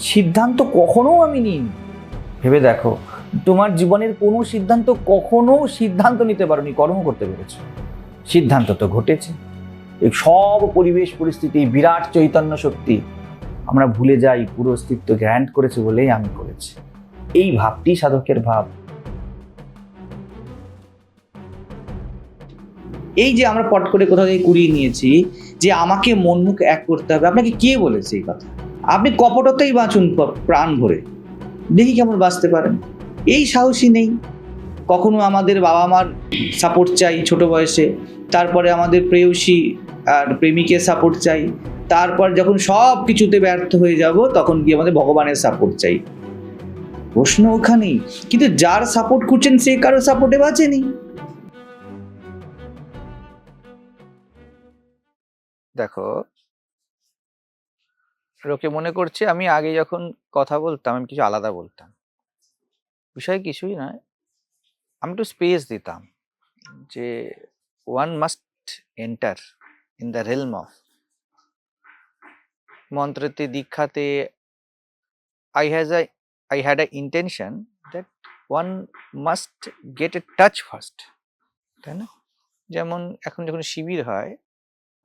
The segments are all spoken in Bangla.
সিদ্ধান্ত কখনো আমি নিইনি। ভেবে দেখো, তোমার জীবনের কোনো সিদ্ধান্ত কখনো সিদ্ধান্ত নিতে পারোনি, কর্ম করতে পেরেছো। সিদ্ধান্ত তো ঘটেছে। এই সব পরিবেশ পরিস্থিতি, বিরাট চৈতন্য শক্তি আমরা ভুলে যাই পুরো অস্তিত্ব গ্র্যান্ট করেছে বলেই আমি করেছি। এই ভাবটি সাধকের ভাব। এই যে আমরা পট করে কোথাও থেকে কুড়িয়ে নিয়েছি যে আমাকে মন মুখ এক করতে হবে, আপনাকে কে বলেছে এই কথা? আপনি কপটতাই বাঁচুন প্রাণ ভরে, দেখি কেমন বাঁচতে পারেন। এই সাহসী নেই। কখনো আমাদের বাবা মার সাপোর্ট চাই ছোট বয়সে, তারপরে আমাদের প্রেয়সী আর প্রেমিকের সাপোর্ট চাই, তারপর যখন সব কিছুতে ব্যর্থ হয়ে যাব তখন কি আমাদের ভগবানের সাপোর্ট চাই। প্রশ্ন ওখানেই। কিন্তু যার সাপোর্ট করছেন সে কারো সাপোর্টে বাঁচেনি। দেখো, লোকে মনে করছে আমি আগে যখন কথা বলতাম আমি কিছু আলাদা বলতাম। বিষয় কিছুই নয়, আমি একটু স্পেস দিতাম যে one must enter in the realm of মন্ত্রতে দীক্ষাতে। I had an intention that one must get a touch first, তাই না? যেমন এখন যখন শিবির হয়,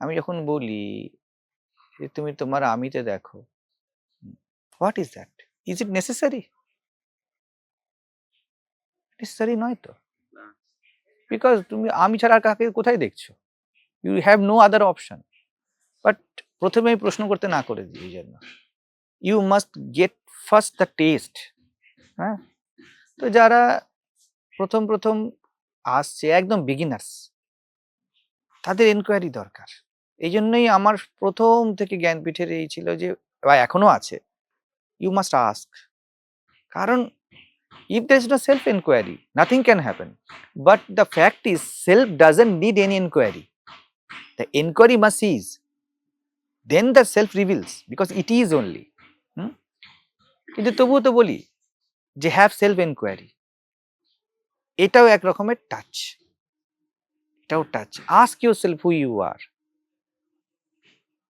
আমি যখন বলি যে তুমি তোমার আমিতে দেখো, what is that? Is it necessary? Necessary নয় তো, বিকজ তুমি আমি ছাড়া আর কাকে কোথায় দেখছো? You have no other option. But প্রথমে আমি প্রশ্ন করতে না করে দিই, এই জন্য you must get first the test. হ্যাঁ, তো যারা প্রথম প্রথম আসছে, একদম বিগিনার্স, তাদের এনকোয়ারি দরকার। এই জন্যই আমার প্রথম থেকে জ্ঞানপীঠের এই ছিল যে, বা এখনো আছে, ইউ মাস্ট আস্ক। কারণ if there is no self inquiry, nothing can happen. But the fact is, self doesn't need any inquiry. The inquiry must cease. Then the self reveals, because it is only. কিন্তু তবুও তো বলি যে হ্যাভ সেলফ এনকোয়ারি। এটাও এক রকমের টাচ, এটাও touch. Ask yourself who you are,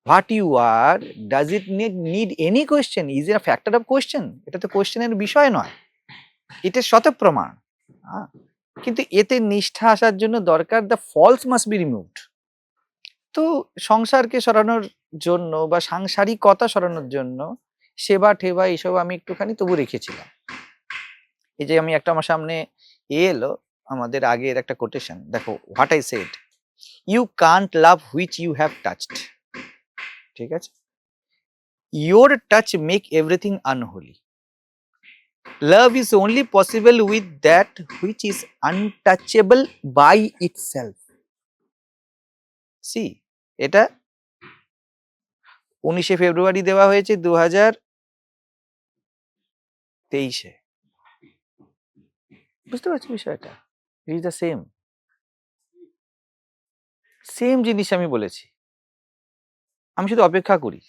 what you are. Does it need any question? Is it a factor of question? এটা তো কোয়েশ্চেনের বিষয় নয়, এটা শতপ্রমাণ। কিন্তু এতে নিষ্ঠা আসার জন্য দরকার the false must be removed. তো সংসারকে সরানোর জন্য বা সাংসারিকতা সরানোর জন্য সেবা ঠেবা এইসব আমি একটুখানি তবু রেখেছিলাম। এই যে আমি একটা আমার সামনে এলো আমাদের আগের একটা কোটেশন, দেখো, what I said, you can't love which you have touched. ঠিক আছে, your touch make everything unholy. Love is only possible with that which is untouchable by itself. See, এটা 19শে ফেব্রুয়ারি দেওয়া হয়েছে 2023-এ। বুঝতে পারছি বিষয়টা? ইট ইজ দ্য সেম জিনিস আমি বলেছি। আমি শুধু অপেক্ষা করি,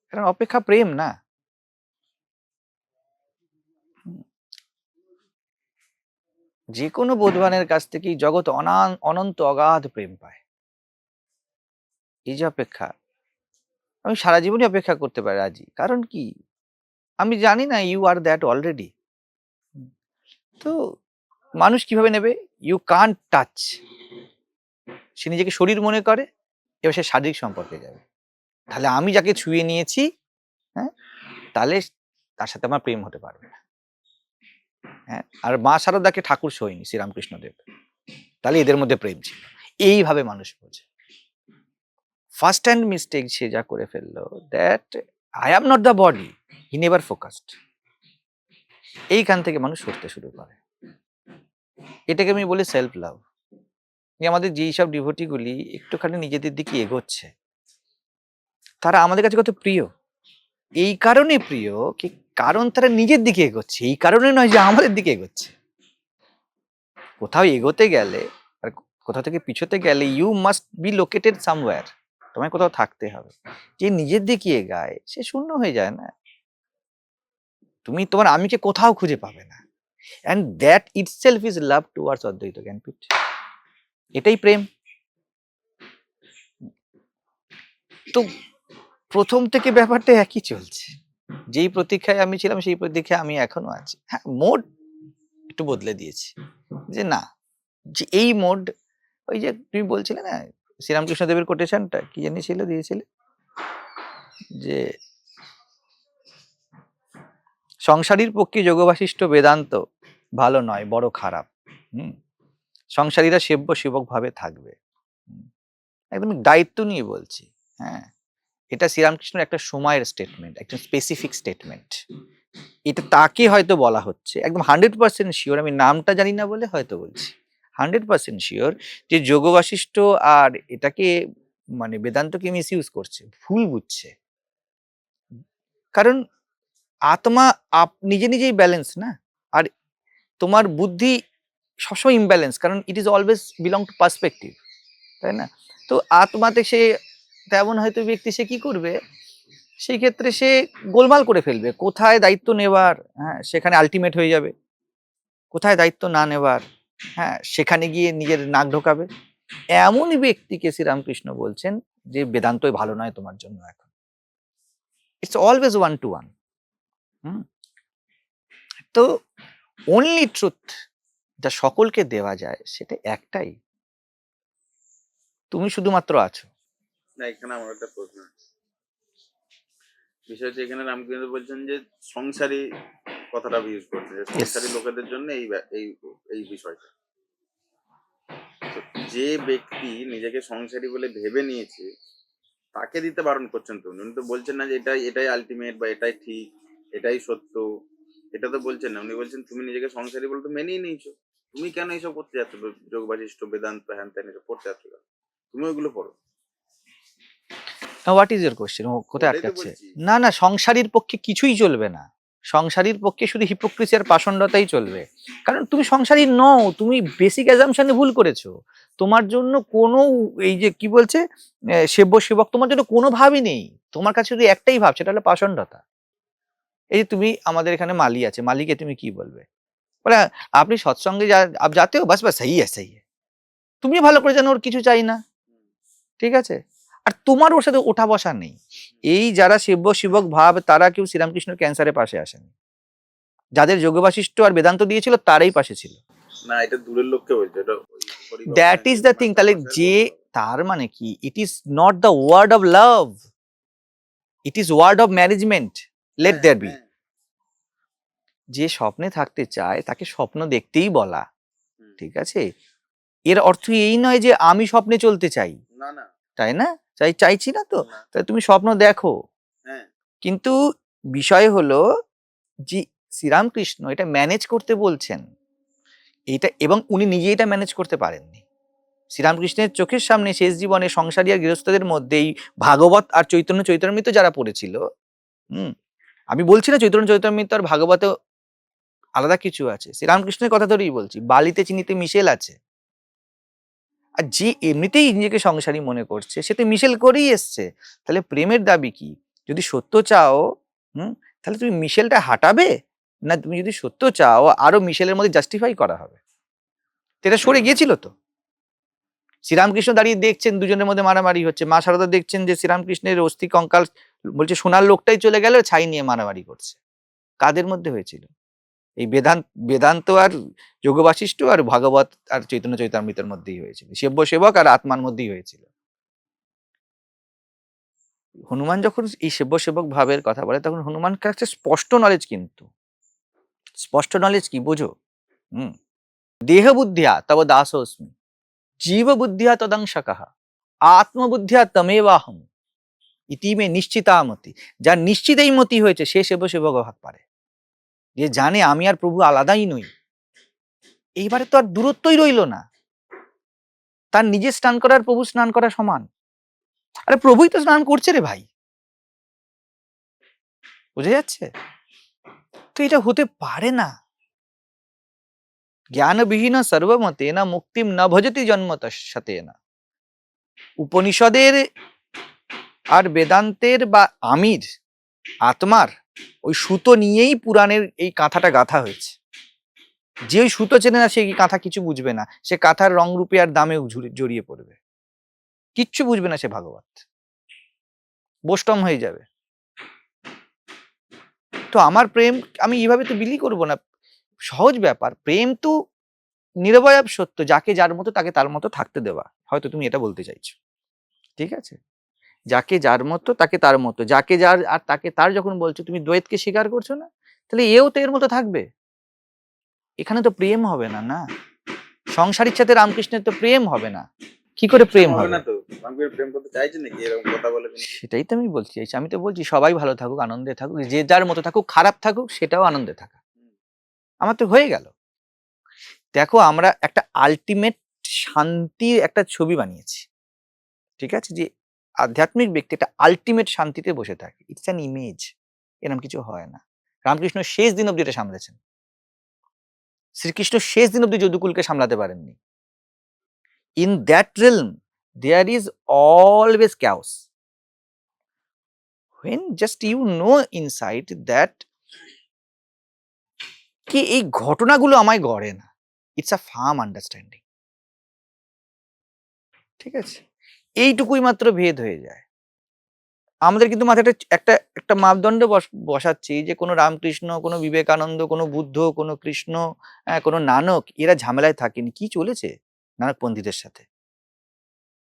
কারণ অপেক্ষা প্রেম না। যে কোনো বোধবানের কাছ থেকেই জগৎ অনন্ত অগাধ প্রেম পায়। এই যে অপেক্ষা, আমি সারা জীবনই অপেক্ষা করতে পারি রাজি। কারণ কি, আমি জানি না ইউ আর দ্যাট অলরেডি। তো মানুষ কিভাবে নেবে? You can't touch. সে নিজেকে শরীর মনে করে, এবার সে শারীরিক সম্পর্কে যাবে। তাহলে আমি যাকে ছুঁয়ে নিয়েছি, হ্যাঁ, তাহলে তার সাথে আমার প্রেম হতে পারবে না। হ্যাঁ, আর মা শারদাকে ঠাকুর ছোঁয়নি শ্রীরামকৃষ্ণদেব, তাহলে এদের মধ্যে প্রেম ছিল। এইভাবে মানুষ বোঝে। ফার্স্ট হ্যান্ড মিস্টেক সে যা করে ফেললো, that I am not the body, he never focused. এইখান থেকে মানুষ সরতে শুরু করে। এটাকে আমি বলি সেলফ লাভ। আমাদের যেই সব ডিভোটি গুলি একটুখানি নিজেদের দিকে এগোচ্ছে, তারা আমাদের কাছে কত প্রিয়। এই কারণে প্রিয় কি, কারণ তারা নিজের দিকে এগোচ্ছে, এই কারণে নয় যে আমাদের দিকে এগোচ্ছে। কোথাও এগোতে গেলে আর কোথাও থেকে পিছোতে গেলে you must be located somewhere. তোমায় কোথাও থাকতে হবে। যে নিজের দিকে এগায় সে শূন্য হয়ে যায় না। তুমি তোমার আমিকে কোথাও খুঁজে পাবে না। And that itself is love towards অদ্বৈত জ্ঞানপীঠ। এটাই প্রেম। তো প্রথম থেকে ব্যাপারটা একই চলছে। যেই প্রতীক্ষায় আমি ছিলাম সেই প্রতীক্ষায় আমি এখনো আছি। হ্যাঁ, মোড একটু বদলে দিয়েছি, যে না, যে এই মোড, ওই যে তুমি বলছিলে না শ্রীরামকৃষ্ণ দেবের কোটেশনটা কি জানি ছিল, দিয়েছিলে যে সংসারীর পক্ষে যোগ বাশিষ্ঠ বেদান্ত ভালো নয়, বড় খারাপ। সংসারীরা সেব্য সেবক ভাবে থাকবে। একদম দায়িত্ব নিয়ে বলছি। হ্যাঁ, এটা শ্রীরামকৃষ্ণের একটা সময়ের স্টেটমেন্ট, একটা স্পেসিফিক স্টেটমেন্ট। এটা তাকে হয়তো বলা হচ্ছে, একদম 100% শিওর, আমি নামটা জানি না বলে হয়তো বলছি, 100% শিওর যে যোগ বাশিষ্ঠ আর এটাকে মানে বেদান্তকে মিসইউজ করছে, ভুল বুঝছে। কারণ আত্মা নিজে নিজেই ব্যালেন্স না, আর তোমার বুদ্ধি সবসময় ইমব্যালেন্স, কারণ it is always belong to perspective, তাই না? তো আত্মাতে সে তেমন হয়তো ব্যক্তি, সে কি করবে, সেই ক্ষেত্রে সে গোলমাল করে ফেলবে, কোথায় দায়িত্ব নেবার, হ্যাঁ সেখানে আলটিমেট হয়ে যাবে, কোথায় দায়িত্ব না নেবার, হ্যাঁ সেখানে গিয়ে নিজের নাক ঢোকাবে। এমনই ব্যক্তিকে শ্রীরামকৃষ্ণ বলছেন যে বেদান্তই ভালো নয় তোমার জন্য এখন। It's always one to one. তো অনলি ট্রুথ যা সকলকে দেওয়া যায় সেটা একটাই, তুমি শুধুমাত্র আছো। না, এখানে আমার একটা প্রশ্ন আছে। বিষয় হচ্ছে এখানে রামকৃষ্ণ বলছেন যে সংসারী কথাটা ইউজ করছে, যে সংসারী লোকেদের জন্য এই এই এই বিষয়টা। যে ব্যক্তি নিজেকে সংসারী বলে ভেবে নিয়েছে তাকে দিতে বারণ করছেন তো উনি তো বলছেন না যে এটাই আলটিমেট বা এটাই ঠিক, এটাই সত্য, এটা তো বলছেন না। উনি বলছেন তুমি নিজেকে সংসারী বলে তো মেনেই নিয়েছো, তুমি কেন এইসব করতে যাচ্ছ, যোগ বাশিষ্ঠ বেদান্ত হ্যান ত্যান এসব পড়তে যাচ্ছ, তুমি ওইগুলো পড়ো। What is your question? কোথায় আটকাচ্ছে? না না, সংসারীর পক্ষে কিছুই চলবে না, সংসারীর পক্ষে শুধু হিপোক্রিসি আর পাষণ্ডতাই চলবে। কারণ তুমি সংসারী নও, তুমি বেসিক অ্যাজাম্পশনে ভুল করেছো। তোমার জন্য কোনো, এই যে কি বলছে সেব্য সেবক, তোমার জন্য কোনো ভাবই নেই, তোমার কাছে শুধু একটাই ভাব, সেটা হলো পাষণ্ডতা। এই যে তুমি, আমাদের এখানে মালি আছে, মালিকে তুমি কি বলবে, বলে আপনি সৎসঙ্গে যাতেও বাস বাস সেই সেই, তুমি ভালো করে জানো ওর কিছু চাই না, ঠিক আছে, আর তোমার ওর সাথে ওঠা বসা নেই। এই যারা সেব্য শিবক ভাব, তারা কেউ শ্রীরামকৃষ্ণ ক্যান্সারের পাশে আসেনি, যাদের যোগ বাশিষ্ঠ আর বেদান্ত দিয়েছিল তারাই পাশে ছিল। না, এটা দূরের লোককে বলছে, এটা দ্যাট ইজ দ্য থিং। তাহলে যে, তার মানে কি, it is not the word of love, it is word of management, let there be. যে স্বপ্নে থাকতে চায় তাকে স্বপ্ন দেখতেই বলা, ঠিক আছে? এর অর্থ এই নয় যে আমি স্বপ্নে চলতে চাই, তাই না? চাইছি না তো, তাই তুমি স্বপ্ন দেখো। কিন্তু বিষয় হলো যে শ্রীরামকৃষ্ণ এটা ম্যানেজ করতে বলছেন, এটা, এবং উনি নিজে এটা ম্যানেজ করতে পারেননি। শ্রীরামকৃষ্ণের চোখের সামনে শেষ জীবনে সংসারী আর গৃহস্থদের মধ্যেই ভাগবত আর চৈতন্য চৈতন্যমৃত যারা পড়েছিল, আমি বলছি না চৈতন্য চৈতন্যমৃত আর ভাগবতে আলাদা কিছু আছে, শ্রীরামকৃষ্ণের কথা ধরেই বলছি, বালিতে চিনিতে মিশেল আছে। আর যে এমনিতেই নিজেকে সংসারী মনে করছে সে তো মিশেল করেই এসছে। তাহলে প্রেমের দাবি কি? যদি সত্য চাও, তাহলে তুমি মিশেলটা হাঁটাবে, না তুমি যদি সত্য চাও আরো মিশেলের মধ্যে জাস্টিফাই করা হবে? এটা সরে গিয়েছিল তো। শ্রীরামকৃষ্ণ দাঁড়িয়ে দেখছেন দুজনের মধ্যে মারামারি হচ্ছে, মা শারদা দেখছেন যে শ্রীরামকৃষ্ণের অস্থি কঙ্কাল, বলছে সোনার লোকটাই চলে গেল, ছাই নিয়ে মারামারি করছে। কাদের মধ্যে হয়েছিল? এই বেদান্ত আর যোগ বাশিষ্ঠ আর ভাগবত আর চৈতন্য চৈতামৃতের মধ্যেই হয়েছিল, সেব্য সেবক আর আত্মার মধ্যেই হয়েছিল। হনুমান যখন এই সেব্য সেবক ভাবের কথা বলে তখন হনুমান কাছে স্পষ্ট নলেজ, কিন্তু স্পষ্ট নলেজ কি বোঝো? দেহ বুদ্ধিয়া তব দাসোস্মি, জীব বুদ্ধিয়া তদংশকঃ, আত্মবুদ্ধিয়া তমেবাহম ইতিমে নিশ্চিতামতি। যার নিশ্চিত এই মতি হয়েছে সে সেব্য সেবক ভাগ পারে, যে জানে আমি আর প্রভু আলাদাই নই। এইবারে তো আর দূরত্বই রইল না, তার নিজে স্নান করার প্রভু স্নান করা সমান। আরে প্রভুই তো স্নান করছে রে ভাই, বুঝে যাচ্ছে তো? এটা হতে পারে না। জ্ঞানবিহীন সর্বমতে না মুক্তিম না ভজতি জন্মত সাথে না। উপনিষদের আর বেদান্তের বা আমির আত্মার ওই সুতো নিয়েই পুরাণের এই কাঁথাটা গাঁথা হয়েছে। যে ওই সুতো চেনে না সে কাঁথা কিছু বুঝবে না, সে কাঁথার রং রূপে আর দামে জড়িয়ে পড়বে, কিচ্ছু বুঝবে না, সে ভাগবত বোষ্টম হয়ে যাবে। তো আমার প্রেম আমি এইভাবে তো বিলি করবো না। সহজ ব্যাপার, প্রেম তো নিরবয়ব সত্য, যাকে যার মতো তাকে তার মতো থাকতে দেওয়া। হয়তো তুমি এটা বলতে চাইছো, ঠিক আছে? যাকে যার মতো তাকে তার মতো, যাকে যার আর তাকে তার যখন বলছো, তুমি দ্বৈতকে স্বীকার করছো না, তাহলে এও তো এর মতো থাকবে। এখানে তো প্রেম হবে না, না সংসারীর সাথে রামকৃষ্ণের তো প্রেম হবে না। কি করে প্রেম হবে? না তো রামকৃষ্ণ প্রেম করতে চাইছেন নাকি এরকম কথা বলে তিনি? সেটাই তো আমি বলছি, আমি তো বলছি সবাই ভালো থাকুক, আনন্দে থাকুক, যে যার মতো থাকুক, খারাপ থাকুক, সেটাও আনন্দে থাকা। আমার তো হয়ে গেল। দেখো, আমরা একটা আলটিমেট শান্তির একটা ছবি বানিয়েছি, ঠিক আছে? যে আধ্যাত্মিক ব্যক্তি একটা আলটিমেট শান্তিতে বসে থাকে, ইটস অ্যান ইমেজ, এরকম কিছু হয় না। রামকৃষ্ণ শেষ দিন অব্দি এটা সামলেছেন। শ্রীকৃষ্ণ শেষ দিন অব্দি যদুকুলকে সামলাতে পারেননি। In that realm there is always chaos. When just you know inside that কি এই ঘটনাগুলো আমায় গড়ে না, ইটস আ ফার্ম আন্ডারস্ট্যান্ডিং, ঠিক আছে? এইটুকুই মাত্র ভেদ হয়ে যায়। আমাদের কিন্তু মাথায় একটা একটা মাপদণ্ড বসাচ্ছি যে কোনো রামকৃষ্ণ, কোনো বিবেকানন্দ, কোনো বুদ্ধ, কোনো কৃষ্ণ, কোনো নানক, এরা ঝামেলায় থাকেনি। কি চলেছে নানকপন্থীদের সাথে?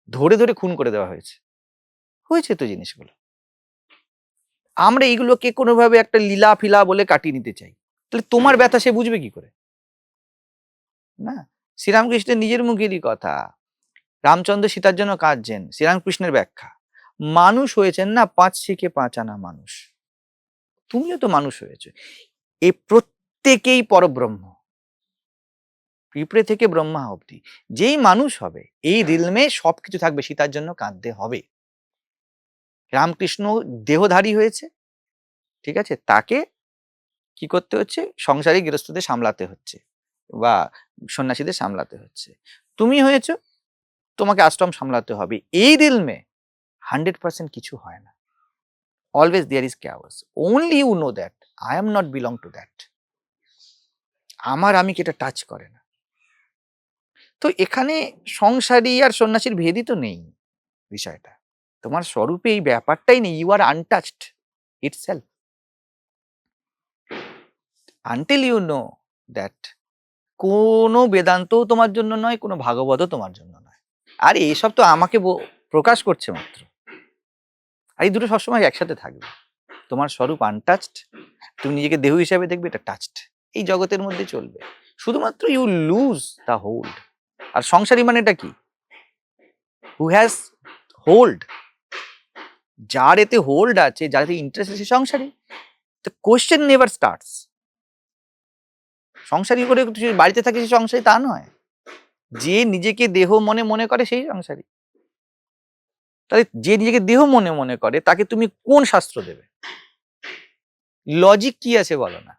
ধরে ধরে খুন করে দেওয়া হয়েছে। হয়েছে তো জিনিসগুলো। আমরা এইগুলোকে কোনোভাবে একটা লীলা ফিলা বলে কাটিয়ে নিতে চাই। তাহলে তোমার ব্যথা সে বুঝবে কি করে? না, শ্রীরামকৃষ্ণের নিজের মুখেরই কথা। রামচন্দ্র সীতার জন্য কাঁদছেন, শ্রীরামকৃষ্ণের ব্যাখ্যা, মানুষ হয়েছেন না 5 শিখে 5 আনা মানুষ। তুমিও তো মানুষ হয়েছে। এই প্রত্যেকেই পরব্রহ্ম, পিঁপড়ে থেকে ব্রহ্মা অবধি যেই মানুষ হবে, এই রিলমে সবকিছু থাকবে, সীতার জন্য কাঁদতে হবে। রামকৃষ্ণ দেহধারী হয়েছে, ঠিক আছে? তাকে কি করতে হচ্ছে? সংসারী গৃহস্থদের সামলাতে হচ্ছে, বা সন্ন্যাসীদের সামলাতে হচ্ছে। তুমি হয়েছো, তোমাকে আশ্রম সামলাতে হবে। এই রিলমে 100% কিছু হয় না। Always there is chaos. Only you know that I am not belong to that. আমার আমি কি এটা টাচ করে না। তো এখানে সংসারী আর সন্ন্যাসীর ভেদই তো নেই বিষয়টা। তোমার স্বরূপে এই ব্যাপারটাই নেই। You are untouched itself until you know that কোনো বেদান্তও তোমার জন্য নয়, কোনো ভাগবতও তোমার জন্য নয়। আর এইসব তো আমাকে প্রকাশ করছে মাত্র। আর এই দুটো সবসময় একসাথে থাকবে। তোমার স্বরূপ আনটাচড, তুমি নিজেকে দেহ হিসাবে দেখবে, এটা টাচড। এই জগতের মধ্যে চলবে, শুধুমাত্র ইউ লুজ দ্য হোল্ড। আর সংসারী মানেটা কি? হু হ্যাজ হোল্ড, যার এতে হোল্ড আছে, যার এতে ইন্টারেস্ট আছে, সংসারী। The question never starts. সংসারী করে বাড়িতে থাকে সে সংসারী তা নয়। যে নিজেকে দেহ মনে মনে করে সেই সংসারী। তাহলে যে নিজেকে দেহ মনে মনে করে তাকে তুমি কোন শাস্ত্র দেবে? লজিক কি আছে বলো না?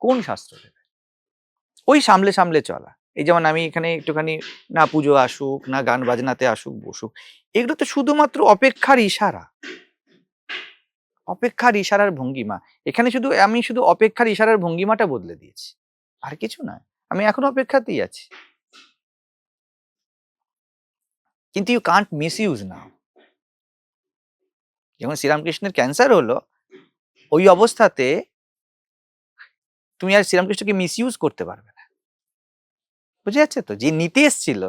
কোন শাস্ত্র দেবে? ওই সামলে সামলে চলা। এই যেমন আমি এখানে একটুখানি না পুজো আসুক, না গান বাজনাতে আসুক, বসুক, এগুলো তো শুধুমাত্র অপেক্ষার ইশারা, অপেক্ষার ইশারার ভঙ্গিমা। এখানে আমি শুধু অপেক্ষার ইশারার ভঙ্গিমাটা বদলে দিয়েছি, আর কিছু নয়। আমি এখনো অপেক্ষাতেই আছি। কিন্তু ইউ কান্ট মিস ইউজ নাও। যেমন শ্রীরামকৃষ্ণের ক্যান্সার হলো, ওই অবস্থাতে তুমি আর শ্রীরামকৃষ্ণকে মিস ইউজ করতে পারবে না। বুঝে যাচ্ছে তো? যে নিতে এসছিল,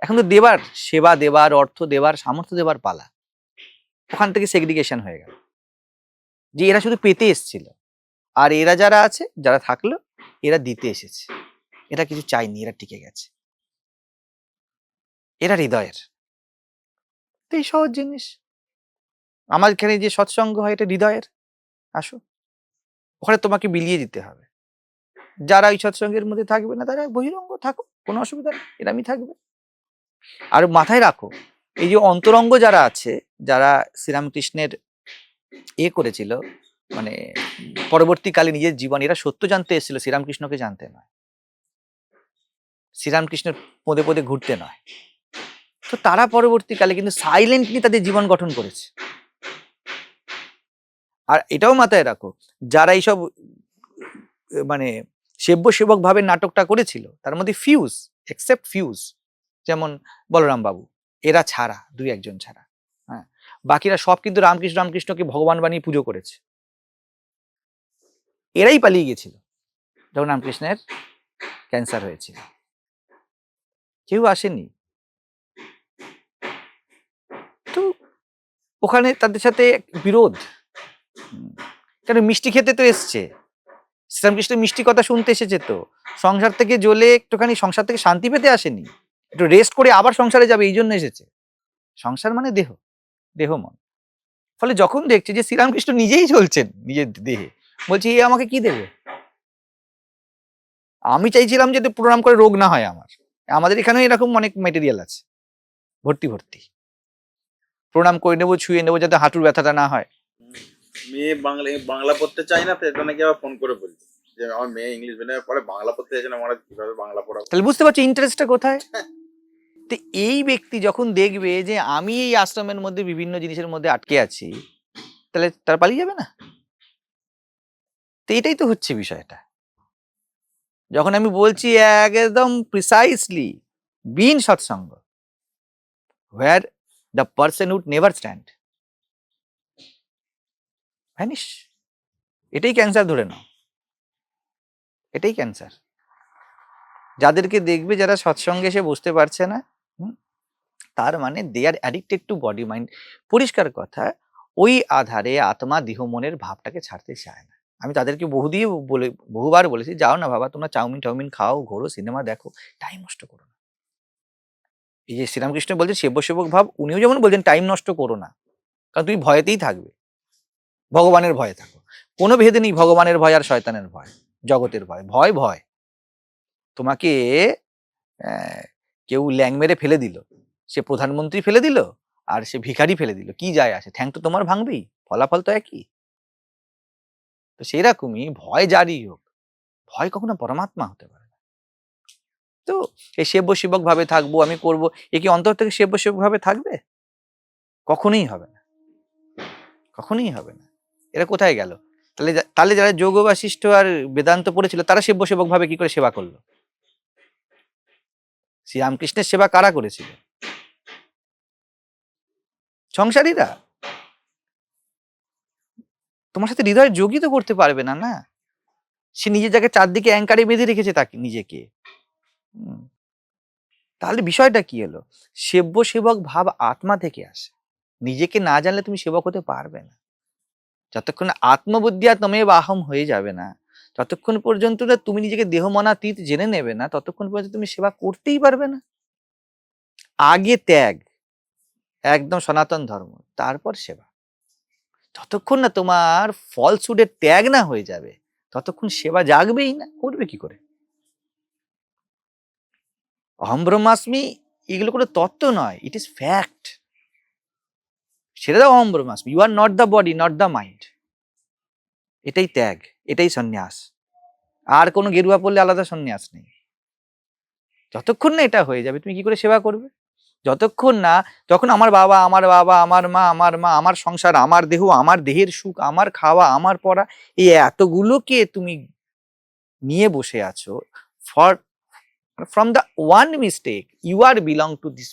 এখন তো দেবার, সেবা দেবার, অর্থ দেবার, সামর্থ্য দেবার পালা। ওখান থেকে সেগ্রিগেশন হয়ে গেল, যে এরা শুধু পেতে এসছিল, আর এরা যারা আছে, যারা থাকলো, এরা দিতে এসেছে। এরা কিছু চাইনি, এরা টিকে গেছে, এরা হৃদয়ের। তো এই সহজ জিনিস। আমার এখানে যে সৎসঙ্গ হয়, এটা হৃদয়ের। আসো, ওখানে তোমাকে বিলিয়ে দিতে হবে। যারা ওই সৎসঙ্গের মধ্যে থাকবে না, তারা বহিরঙ্গ থাকো, কোনো অসুবিধা নেই, এরামই থাকবে। আর মাথায় রাখো, এই যে অন্তরঙ্গ যারা আছে, যারা শ্রীরামকৃষ্ণের করেছিল, মানে পরবর্তীকালে নিজের জীবন, এরা সত্য জানতে এসেছিল, শ্রীরামকৃষ্ণকে জানতে নয়, শ্রীরামকৃষ্ণের পদে পদে ঘুরতে নয়। তো তারা পরবর্তীকালে কিন্তু সাইলেন্টলি তাদের জীবন গঠন করেছে। আর এটাও মাথায় রাখো, যারা এইসব মানে সেব্য সেবক ভাবে নাটকটা করেছিল, তার মধ্যে এক্সেপ্ট ফিউজ, যেমন বলরাম বাবু, এরা ছাড়া, 2-1 জন ছাড়া, হ্যাঁ, বাকিরা সব কিন্তু রামকৃষ্ণকে ভগবান বানিয়ে পুজো করেছে। এরাই পালিয়ে গেছিল যখন রামকৃষ্ণের ক্যান্সার হয়েছিল, কেউ আসেনি। তো ওখানে তাদের সাথে বিরোধ, কেন মিষ্টি খেতে তো এসছে, শ্রীরামকৃষ্ণ মিষ্টি কথা শুনতে এসেছে, তো সংসার থেকে জ্বলে একটুখানি সংসার থেকে শান্তি পেতে আসেনি, একটু রেস্ট করে আবার সংসারে যাবে এই জন্য এসেছে। সংসার মানে দেহ, দেহ মন। ফলে যখন দেখছে যে শ্রীরামকৃষ্ণ নিজেই চলছেন নিজের দেহে, বলছি এ আমাকে কি দেবে? আমি চাইছিলাম যে প্রণাম করে রোগ না হয় আমার, আমাদের এখানে এরকম অনেক মেটেরিয়াল আছে ভর্তি ভর্তি, প্রণাম করে নেবো, ছুঁয়ে নেবো যাতে হাঁটুর ব্যথাটা না হয়। মেয়ে বাংলা পড়তে চাই না, তো এটা নাকি আবার ফোন করে বলছে যে আমার মেয়ে ইংলিশ মিডিয়ামে পড়ে, বাংলা পড়তে চাইছে না, আমরা কিভাবে বাংলা পড়াবো? তাহলে বুঝতে পারছি ইন্টারেস্টটা কোথায়। তো এই ব্যক্তি যখন দেখবে যে আমি এই আশ্রমের মধ্যে বিভিন্ন জিনিসের মধ্যে আটকে আছি, তাহলে তারা পালিয়ে যাবে না? তো এটাই তো হচ্ছে বিষয়টা। যখন আমি বলছি একদম precisely, bin Satsang, where the person would never stand, vanish. এটাই ক্যান্সার, ধরে নাও, এটাই ক্যান্সার। যাদেরকে দেখবে যারা সৎসঙ্গে এসে বসতে পারছে না, তার মানে they are addicted to body mind. পরিষ্কার কথা, ওই আধারে আত্মা দেহ মনের ভাবটাকে ছাড়তে চায় না। আমি তাদেরকে বহুবার বলেছি, যাও না বাবা, তোমরা চাউমিন খাও, ঘোরো, সিনেমা দেখো, টাইম নষ্ট করো না। এই যে শ্রীরামকৃষ্ণ বলছেন সেবক ভাব, উনিও যেমন বলছেন টাইম নষ্ট করো না, কারণ তুমি ভয়েতেই থাকবে, ভগবানের ভয়ে থাকো। কোনো ভেদ নেই ভগবানের ভয় আর শয়তানের ভয়, জগতের ভয়। ভয় ভয় তোমাকে কেউ ল্যাং মেরে ফেলে দিল, সে প্রধানমন্ত্রী ফেলে দিল আর সে ভিখারি ফেলে দিল, কি যায় আসে? ঠ্যাং তো তোমার ভাঙবেই, ফলাফল তো একই। তো সেরকমই ভয় জারি হোক, ভয় কখনো পরমাত্মা হতে পারে না। তো এই সেবক ভাবে থাকবো, আমি করব, এ কি অন্তর থেকে সেবক ভাবে থাকবে? কখনোই হবে না, কখনোই হবে না। এরা কোথায় গেল? তাহলে যারা যোগ বাশিষ্ঠ আর বেদান্ত পড়েছিল তারা সেবক ভাবে কি করে সেবা করলো? শ্রীরামকৃষ্ণের সেবা কারা করেছিল? সংসারীরা। তোমার সাথে হৃদয়ের যোগই তো করতে পারবে না, না? সে নিজের জায়গায় চারদিকে অ্যাঙ্কারে বেঁধে রেখেছে তাকে, নিজেকে। তাহলে বিষয়টা কি হলো? সেবক ভাব আত্মা থেকে আসে, নিজেকে না জানলে তুমি সেবক হতে পারবে না। যতক্ষণ আত্মবুদ্ধি আর তমে বাহম হয়ে যাবে না, যতক্ষণ পর্যন্ত না তুমি নিজেকে দেহ মনাতীত জেনে নেবে না, ততক্ষণ পর্যন্ত তুমি সেবা করতেই পারবে না। আগে ত্যাগ, একদম সনাতন ধর্ম, তারপর সেবা। যতক্ষণ না তোমার ফলসুডের ত্যাগ না হয়ে যাবে, ততক্ষণ সেবা জাগবেই না, করবে কি করে? অহম ব্রহ্মাস্মি এগুলো কোনো তত্ত্ব নয়, ইট ইজ ফ্যাক্ট। সেটা দাও অহম ব্রহ্মাস্মি, you are not the body, not the mind. এটাই ত্যাগ, এটাই সন্ন্যাস। আর কোনো গেরুয়া পড়লে আলাদা সন্ন্যাস নেই। যতক্ষণ না এটা হয়ে যাবে, তুমি কি করে সেবা করবে? যতক্ষণ না, যখন আমার বাবা, আমার মা, আমার সংসার, আমার দেহ, আমার দেহের সুখ, আমার খাওয়া, আমার পড়া, এই এতগুলোকে তুমি নিয়ে বসে আছো, for from the one mistake you are belong to this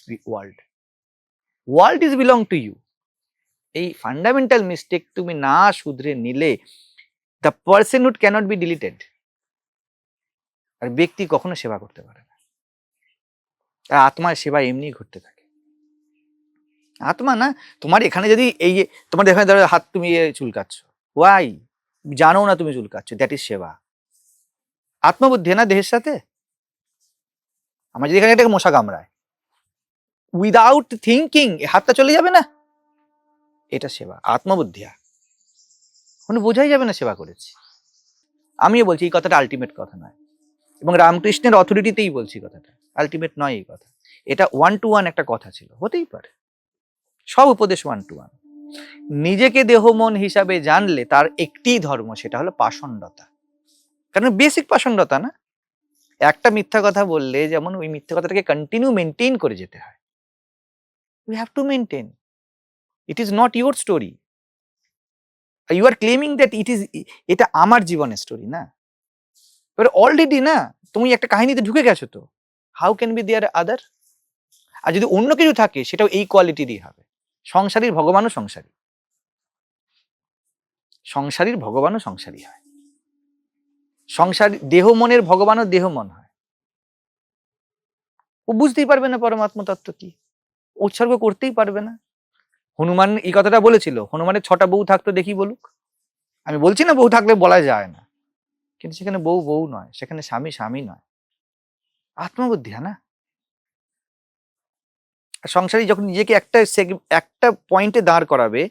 world is belong to you. এই ফান্ডামেন্টাল মিস্টেক তুমি না শুধরে নিলে, the personhood cannot be deleted, আর ব্যক্তি কখনো সেবা করতে পারে না। আর আত্মার সেবা এমনি ঘটতে থাকে। আত্মা না, তোমার এখানে যদি এই যে তোমার এখানে ধরো হাত তুমি চুলকাচ্ছ, ওয়াই? জানো না তুমি চুলকাচ্ছ, দ্যাট ইজ সেবা। আত্মবুদ্ধি না দেহের সাথে। আমার যদি এখানে একটা মশা কামড়ায়, উইদাউট থিঙ্কিং হাতটা চলে যাবে না, এটা সেবা। আত্মবুদ্ধিয়া কোনো বোঝাই যাবে না সেবা করেছি। আমিও বলছি এই কথাটা আলটিমেট কথা নয়, এবং রামকৃষ্ণের অথরিটিতেই বলছি কথাটা, আলটিমেট নয় এই কথা। এটা 1-to-1 একটা কথা ছিল, হতেই পারে সব উপদেশ 1-to-1। নিজেকে দেহ মন হিসাবে জানলে তার একটি ধর্ম, সেটা হলো পাষণ্ডতা। কারণ বেসিক পাষণ্ডতা না, একটা মিথ্যা কথা বললে যেমন ওই মিথ্যা কথাটাকে কন্টিনিউ মেনটেন করে যেতে হয়। We have to maintain, it is not your story. You are claiming that it is, এটা আমার জীবনের স্টোরি না। এবার অলরেডি না তুমি একটা কাহিনীতে ঢুকে গেছো, তো হাউ ক্যান বি দেয়ার আদার? আর যদি অন্য কিছু থাকে সেটাও এই কোয়ালিটিরই হবে। সংসারীর ভগবানও সংসারী, সংসারীর ভগবানও সংসারী হয়। সংসার দেহ মনের ভগবানও দেহ মন হয়। ও বুঝতেই পারবে না পরমাত্ম তত্ত্ব কি, উৎসর্গ করতেই পারবে না। হনুমান এই কথাটা বলেছিল, হনুমানের 6টা বউ থাকতো দেখি বলুক। আমি বলছি না বউ থাকলে বলা যায় না, কিন্তু সেখানে বউ বউ নয়, সেখানে স্বামী স্বামী নয়, আত্মবুদ্ধি না। সংসারী যখন নিজেকে একটা পয়েন্টে দাঁড় করাবে,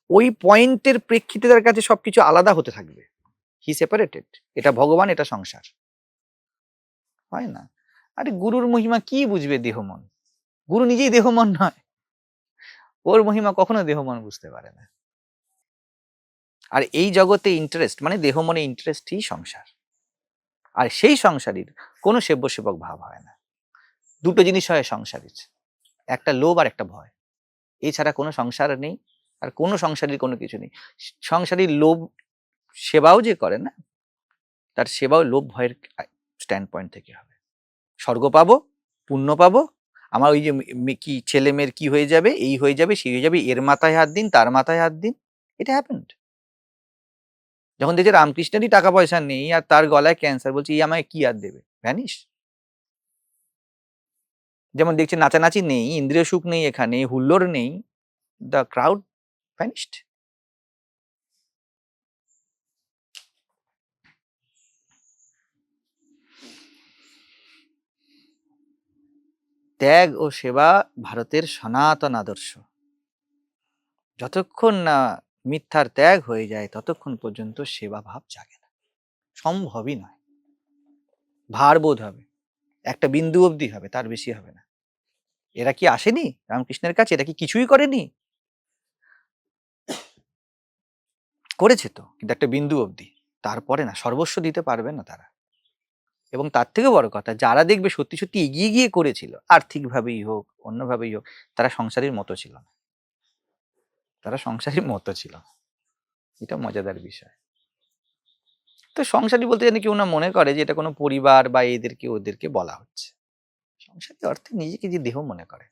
ওই পয়েন্টের প্রেক্ষিতে তার কাছে সবকিছু আলাদা হতে থাকবে। হি সেপারেটেড, এটা ভগবান, এটা সংসার, হয় না? আরে গুরুর মহিমা কি বুঝবে দেহ মন? গুরু নিজেই দেহ মন নয়, ওর মহিমা কখনো দেহ মন বুঝতে পারে না। আর এই জগতে ইন্টারেস্ট মানে দেহ মনে ইন্টারেস্টই সংসার। আর সেই সংসারীর কোনো সেব্য সেবক ভাব হয় না। দুটো জিনিস হয় সংসারীর, একটা লোভ আর একটা ভয়, এছাড়া কোনো সংসার নেই। আর কোনো সংসারীর কোনো কিছু নেই। সংসারীর লোভ, সেবাও যে করে না, তার সেবাও লোভ ভয়ের স্ট্যান্ড পয়েন্ট থেকে হবে। স্বর্গ পাবো, পুণ্য পাবো, আমার ওই যে কি ছেলে মেয়ের কি হয়ে যাবে, এই হয়ে যাবে, সেই হয়ে যাবে, এর মাথায় হাত দিন, তার মাথায় হাত দিন, এটা হ্যাপেন্ড। যখন দেখছে রামকৃষ্ণেরই টাকা পয়সা নেই আর তার গলায় ক্যান্সার, বলছে এই আমায় কি আর দেবে, ভ্যানিশ। যেমন দেখছে নাচানাচি নেই, ইন্দ্রিয় সুখ নেই, এখানে হুল্লোড় নেই, দ্য ক্রাউড ভ্যানিশড। ত্যাগ ও সেবা ভারতের সনাতন আদর্শ। যতক্ষণ না মিথ্যার ত্যাগ হয়ে যায় ততক্ষণ পর্যন্ত সেবা ভাব জাগে না, সম্ভবই নয়। ভার বোধ হবে, একটা বিন্দু অবধি হবে, তার বেশি হবে না। এরা কি আসেনি রামকৃষ্ণের কাছে? এরা কি কিছুই করেনি? করেছে তো, কিন্তু একটা বিন্দু অবধি, তারপরে না, সর্বস্ব দিতে পারবে না তারা। এবং তার থেকে বড় কথা, যারা দেখবে সত্যি সত্যি এগিয়ে গিয়ে করেছিল, আর্থিকভাবেই হোক অন্যভাবেই হোক, তারা সংসারের মতো ছিল না, তারা সংসারের মতো ছিল না। এটা মজাদার বিষয়। তো সংসারী বলতে জানি কেউ না মনে করে যে এটা কোনো পরিবার বা এদেরকে ওদেরকে বলা হচ্ছে। সংসারী অর্থে নিজেকে যে দেহ মনে করে,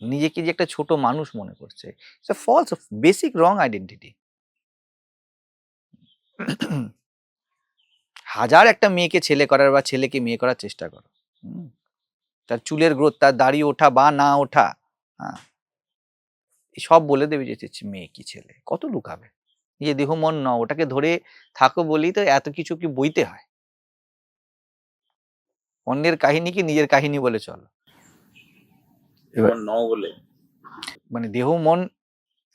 নিজেকে যে একটা ছোট মানুষ মনে করছে, ফলস, বেসিক রং আইডেন্টিটি। হাজার একটা মেয়েকে ছেলে করার বা ছেলেকে মেয়ে করার চেষ্টা করো, তার চুলের গ্রোথ, তার দাড়ি ওঠা বা না ওঠা, হ্যাঁ, সব বলে দেবে যে মেয়ে কি ছেলে, কত লুকাবে। নিজে দেহ মন ন, ওটাকে ধরে থাকো বলেই তো এত কিছু কি বইতে হয়। অন্যের কাহিনীকে নিজের কাহিনী বলে চলো, নও বলে, মানে দেহ মন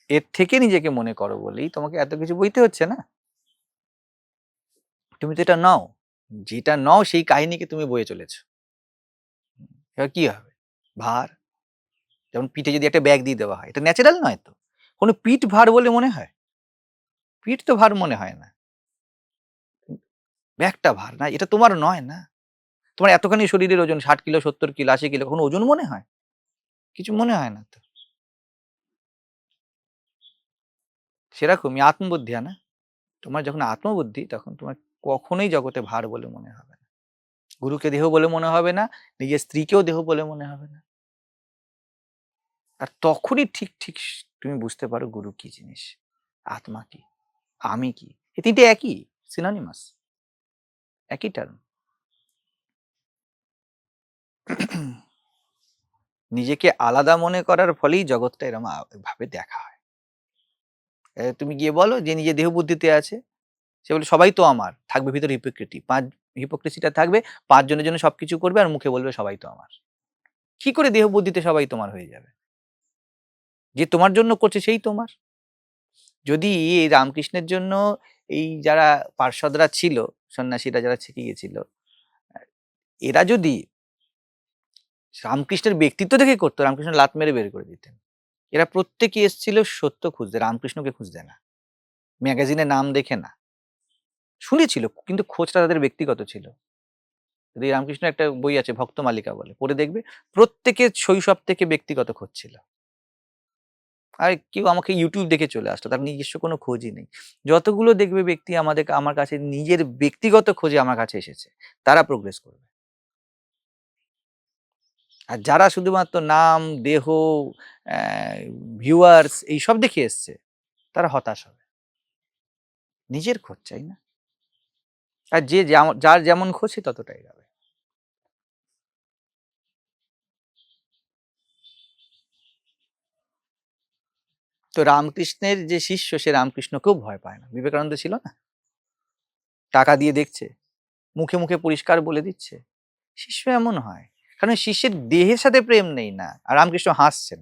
এর থেকে নিজেকে মনে করো বলেই তোমাকে এত কিছু বইতে হচ্ছে না। তুমি তো এটা নাও, যেটা নাও সেই কাহিনীকে তুমি বয়ে চলেছো। এবার কি হবে? ভার। যেমন পিঠে যদি একটা ব্যাগ দিয়ে দেওয়া হয়, এটা ন্যাচারাল নয় তো, কোনো পিঠ ভার বলে মনে হয়? পিঠ তো ভার মনে হয় না, ব্যাগটা ভার না, এটা তোমার নয় না। তোমার এতখানি শরীরের ওজন 60 কিলো, 70 কিলো, 80 কিলো, কোনো ওজন মনে হয়? কিছু মনে হয় না তো। সেরকমই আত্মবুদ্ধি, না? তোমার যখন আত্মবুদ্ধি, তখন তোমার কখনোই জগতে ভার বলে মনে হবে না, গুরুকে দেহ বলে মনে হবে না, নিজের স্ত্রীকেও দেহ বলে মনে হবে না। আর তখনই ঠিক ঠিক তুমি বুঝতে পারো গুরু কি জিনিস, আত্মা কি, আমি কি। এই তিনটে একই, সিনোনিমাস, একই টার্ম। নিজেকে আলাদা মনে করার ফলেই জগৎটা এরকম ভাবে দেখা হয়। তুমি গিয়ে বলো যে নিজে দেহ বুদ্ধিতে আছে, সে বলে সবাই তো আমার, থাকবে ভিতরে হিপোক্রেসিটা থাকবে, 5 জনের জন্য সবকিছু করবে আর মুখে বলবে সবাই তো আমার। কি করে দেহ বুদ্ধিতে সবাই তোমার হয়ে যাবে? যে তোমার জন্য করছে সেই তোমার। যদি এই রামকৃষ্ণের জন্য এই যারা পার্ষদরা ছিল, সন্ন্যাসীরা যারা ছেকে গিয়েছিল, এরা যদি রামকৃষ্ণের ব্যক্তিত্ব দেখে করতো, রামকৃষ্ণ লাত মেরে বের করে দিতেন। এরা প্রত্যেকে এসেছিল সত্য খুঁজতে, রামকৃষ্ণকে খুঁজতে না, ম্যাগাজিনে নাম দেখে না। শুনেছিল কিন্তু খোঁজটা তাদের ব্যক্তিগত ছিল। যদি রামকৃষ্ণ একটা বই আছে ভক্ত মালিকা বলে, পড়ে দেখবে প্রত্যেকের শৈশব থেকে ব্যক্তিগত খোঁজ ছিল। আর কেউ আমাকে ইউটিউব দেখে চলে আসতো, তার নিজস্ব কোনো খোঁজই নেই। যতগুলো দেখবে ব্যক্তি আমার কাছে নিজের ব্যক্তিগত খোঁজে আমার কাছে এসেছে, তারা প্রোগ্রেস করবে। আর যারা শুধুমাত্র নাম, দেহ, ভিউয়ার্স এইসব দেখে এসছে, তারা হতাশ হবে। নিজের খোঁজ চাই না। আর যার যেমন খুশি ততটাই গাবে। তো রামকৃষ্ণের যে শিষ্য, সে রামকৃষ্ণকেও ভয় পায় না। বিবেকানন্দ ছিল না, টাকা দিয়ে দেখছে, মুখে মুখে পরিষ্কার বলে দিচ্ছে। শিষ্য এমন হয়, কারণ শিষ্যের দেহের সাথে প্রেম নেই না। আর রামকৃষ্ণ হাসছেন।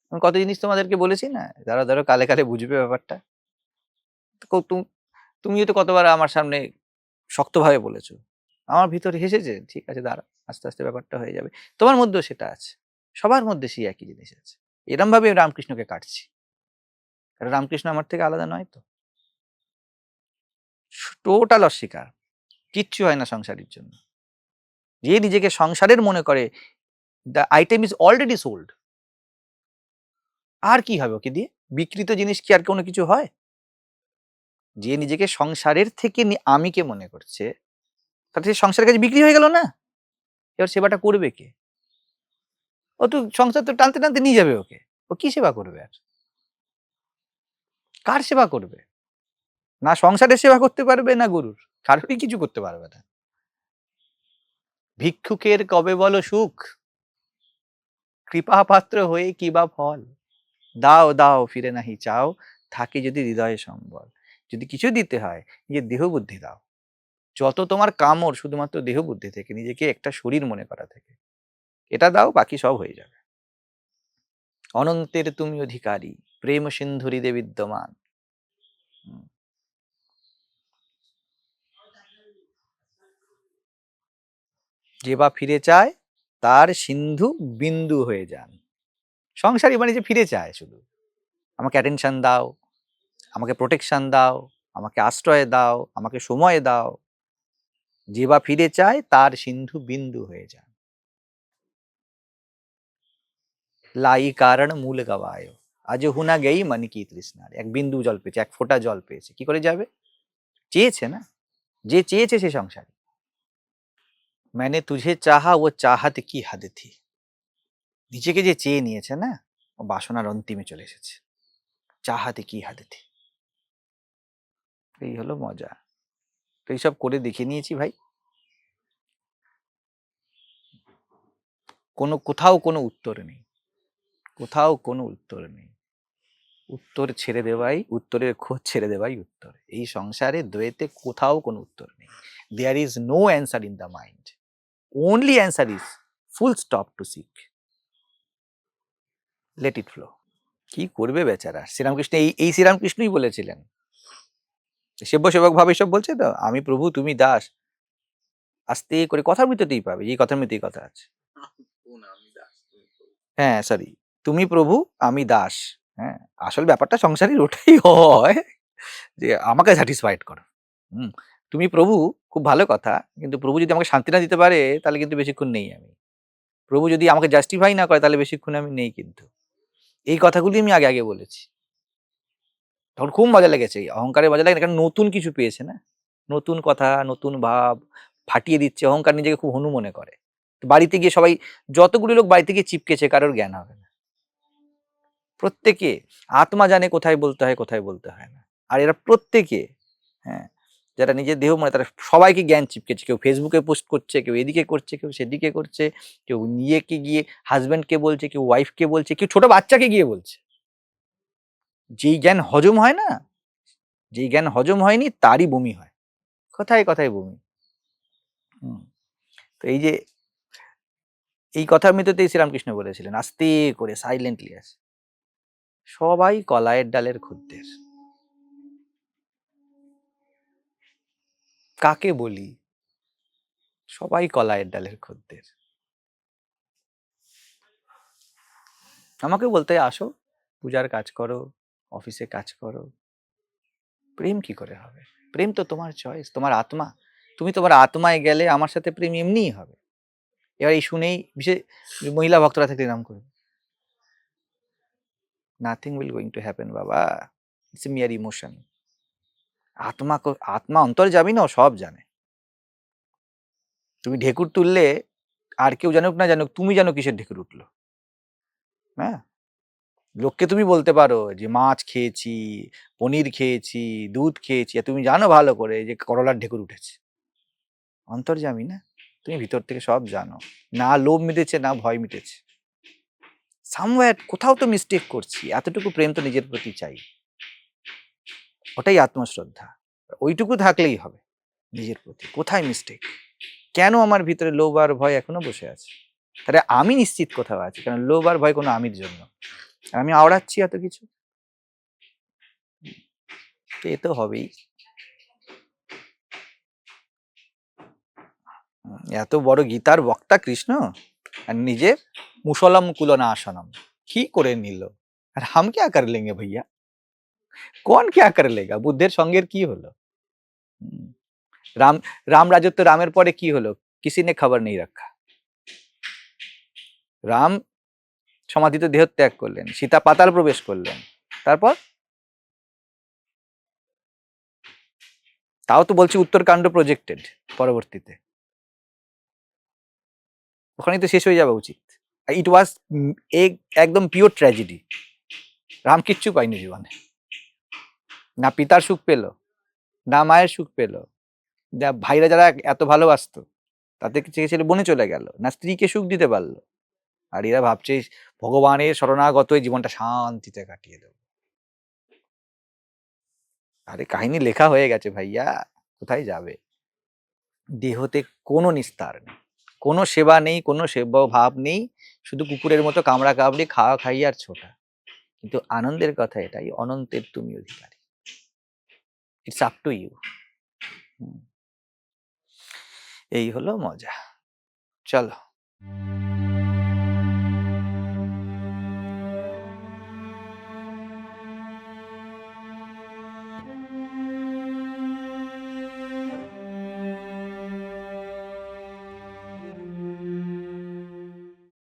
আমি কত জিনিস তোমাদেরকে বলেছি না, যারা ধরো কালে কালে বুঝবে ব্যাপারটা। তুমিও তো কতবার আমার সামনে শক্তভাবে বলেছো, আমার ভিতরে হেসেছে। ঠিক আছে, দাঁড়া, আস্তে আস্তে ব্যাপারটা হয়ে যাবে। তোমার মধ্যেও সেটা আছে, সবার মধ্যে সেই একই জিনিস আছে। এরম ভাবে আমি রামকৃষ্ণকে কাটছি, কারণ রামকৃষ্ণ আমার থেকে আলাদা নয় তো। টোটাল অস্বীকার, কিচ্ছু হয় না সংসারের জন্য। যে নিজেকে সংসারের মনে করে, the item is already sold. আর কি হবে ওকে দিয়ে? বিকৃত জিনিস কি আর কোনো কিছু হয়? যে নিজেকে সংসারের থেকে আমিকে মনে করছে, তাতে সংসারের কাছে বিক্রি হয়ে গেল না? এবার সেবাটা করবে কে? ও তো সংসার তো টানতে টানতে নিয়ে যাবে ওকে। ও কি সেবা করবে? আর কার সেবা করবে? না সংসারের সেবা করতে পারবে, না গুরুর, কারোরই কিছু করতে পারবে না। ভিক্ষুকের কবে বলো সুখ, কৃপা পাত্র হয়ে কি বা ফল। দাও দাও ফিরে নাহি চাও, থাকে যদি হৃদয়ে সম্বল। যদি কিছু দিতে হয়, নিজের দেহ বুদ্ধি দাও। যত তোমার কামড় শুধুমাত্র দেহ বুদ্ধি থেকে, নিজেকে একটা শরীর মনে করা থেকে, এটা দাও, বাকি সব হয়ে যাবে। অনন্তের তুমি অধিকারী, প্রেম সিন্ধু হৃদে বিদ্যমান। যে বা ফিরে চায়, তার সিন্ধু বিন্দু হয়ে যান। সংসারী মানে যে ফিরে চায়, শুধু আমাকে অ্যাটেনশন দাও, আমাকে প্রোটেকশন দাও, আমাকে আশ্রয় দাও, আমাকে সময় দাও। যে বা ফিরে চায়, তার সিন্ধু বিন্দু হয়ে যান। লাই কারণ মূল গবায়, আজ হুনা গেই মন কি তৃষ্ণার। এক বিন্দু জল পেয়েছে, এক ফোঁটা জল পেয়েছে, কি করে যাবে? চেয়েছে না। যে চেয়েছে সে সংসারী। मैंने तुझे चाहा वो चाहत की हद थी। নিজেকে যে চেয়ে নিয়েছে না, ও বাসনার অন্তিমে চলে এসেছে। চাহাতে কি হাদ থি। এই হলো মজা। তো এইসব করে দেখে নিয়েছি ভাই, কোথাও কোনো উত্তর নেই, কোথাও কোনো উত্তর নেই। উত্তর ছেড়ে দেওয়াই, উত্তরের খোঁজ ছেড়ে দেওয়াই উত্তর। এই সংসারে দ্বৈতে কোথাও কোনো উত্তর নেই। There is no answer in the mind, only answer is full stop to seek, let it flow. কি করবে বেচারা শ্রীরামকৃষ্ণ? এই শ্রীরামকৃষ্ণই বলেছিলেন। সেব্য সেবক ভাবে সব বলছে তো, আমি প্রভু তুমি দাস, আস্তে করে কথার ভিতরতেই পাবে, এই কথার মধ্যেই কথা আছে। হ্যাঁ সরি, তুমি প্রভু আমি দাস। হ্যাঁ, আসল ব্যাপারটা সংসারের ওটাই হয়, যে আমাকে স্যাটিসফাইড করো। তুমি প্রভু, খুব ভালো কথা, কিন্তু প্রভু যদি আমাকে শান্তি না দিতে পারে, তাহলে কিন্তু বেশিক্ষণ নেই আমি। প্রভু যদি আমাকে জাস্টিফাই না করে, তাহলে বেশিক্ষণ আমি নেই কিন্তু। এই কথাগুলি আমি আগে আগে বলেছি, তখন খুব মজা লেগেছে। অহংকারের মজা লাগে, কারণ নতুন কিছু পেয়েছে না, নতুন কথা, নতুন ভাব ফাটিয়ে দিচ্ছে। অহংকার নিজেকে খুব হনু মনে করে। বাড়িতে গিয়ে সবাই, যতগুলি লোক বাড়িতে গিয়ে চিপকেছে, কারোর জ্ঞান হবে না। প্রত্যেকে আত্মা জানে কোথায় বলতে হয়, কোথায় বলতে হয় না। আর এরা প্রত্যেকে, হ্যাঁ, যারা নিজের দেহ মনে, তারা সবাইকে জ্ঞান চিপকেছে। কেউ ফেসবুকে পোস্ট করছে, কেউ এদিকে করছে, কেউ সেদিকে করছে, কেউ নিজেকে গিয়ে হাজব্যান্ডকে বলছে, কেউ ওয়াইফকে বলছে, কেউ ছোট বাচ্চাকে গিয়ে বলছে। যেই জ্ঞান হজম হয় না, যেই জ্ঞান হজম হয়নি, তারই বমি হয়, কথায় কথায় বমি। তো এই যে এই কথার মধ্যেই শ্রীরামকৃষ্ণ বলেছিলেন, আস্তে করে সাইলেন্টলি আছে, সবাই কলাইয়ের ডালের খদ্দের। কাকে বলি? সবাই কলাইয়ের ডালের খদ্দের। আমাকে বলতে আসো, পূজার কাজ করো, অফিসে কাজ করো, প্রেম কি করে হবে? প্রেম তো তোমার চয়েস, তোমার আত্মা। তুমি তোমার আত্মায় গেলে আমার সাথে প্রেম এমনিই হবে। এবার এই শুনেই বিশেষ মহিলা ভক্তরা থেকে নাম করবে, nothing will going to happen বাবা, ইটস এ মিয়ার ইমোশন। আত্মা অন্তরে যাবি না, ও সব জানে। তুমি ঢেকুর তুললে, আর কেউ জানুক না জানুক, তুমি জানো কিসের ঢেকুর উঠলো। হ্যাঁ, লোককে তুমি বলতে পারো যে মাছ খেয়েছি, পনির খেয়েছি, দুধ খেয়েছি, আর তুমি জানো ভালো করে যে করলার ঢেকুর উঠেছে। অন্তর্যামী না, তুমি ভিতর থেকে সব জানো। না লোভ মিটেছে, না ভয় মিটেছে, সামওয়্যার কোথাও তো মিস্টেক করছি, এতটুকু প্রেম তো নিজের প্রতি চাই, ওটাই আত্মশ্রদ্ধা। ওইটুকু থাকলেই হবে নিজের প্রতি। কোথায় মিস্টেক, কেন আমার ভিতরে লোভ আর ভয় এখনো বসে আছে? তাহলে আমি নিশ্চিত কোথাও আছি, কারণ লোভ আর ভয় কোনো আমির জন্য, আর আমি আওড়াচ্ছি এত কিছু, তো এ তো হবেই। এত বড় গীতার বক্তা কৃষ্ণ, আর নিজে মুসলম কুলনা আসনম কি করে নিল? আর হাম क्या कर लेंगे भैया, कौन क्या कर लेगा? বুদ্ধের সঙ্গের কি হলো? হুম, রাম রাম রাজত্ব, রামের পরে কি হলো? किसी ने खबर नहीं रखा। রাম সমাধিত দেহ ত্যাগ করলেন, সীতা পাতাল প্রবেশ করলেন, তারপর তাও তো বলছি উত্তরকাণ্ড প্রজেক্টেড, পরবর্তীতে ওখানেই তো শেষ হয়ে যাওয়া উচিত। ইট ওয়াজ একদম পিওর ট্র্যাজেডি। রাম কিচ্ছু পাইনি জীবনে, না পিতার সুখ পেল, না মায়ের সুখ পেল, যা ভাইরা যারা এত ভালোবাসতো তাদেরকে চেয়েছিল বনে চলে গেল, না স্ত্রীকে সুখ দিতে পারলো। আর এরা ভাবছে ভগবানের শরণাগত এই জীবনটা শান্তিতে কাটিয়ে দেবো। আরে কাহিনী লেখা হয়ে গেছে ভাইয়া, কোথায় যাবে? দেহতে কোনো নিস্তার নেই, কোনো সেবা নেই, কোনো সেবা ভাব নেই, শুধু কুকুরের মতো কামড়া কামড়ি, খাওয়া খাই আর ছোটা। কিন্তু আনন্দের কথা এটাই, অনন্তের তুমি অধিকারী, ইটস আপ টু ইউ। এই হলো মজা। চলো।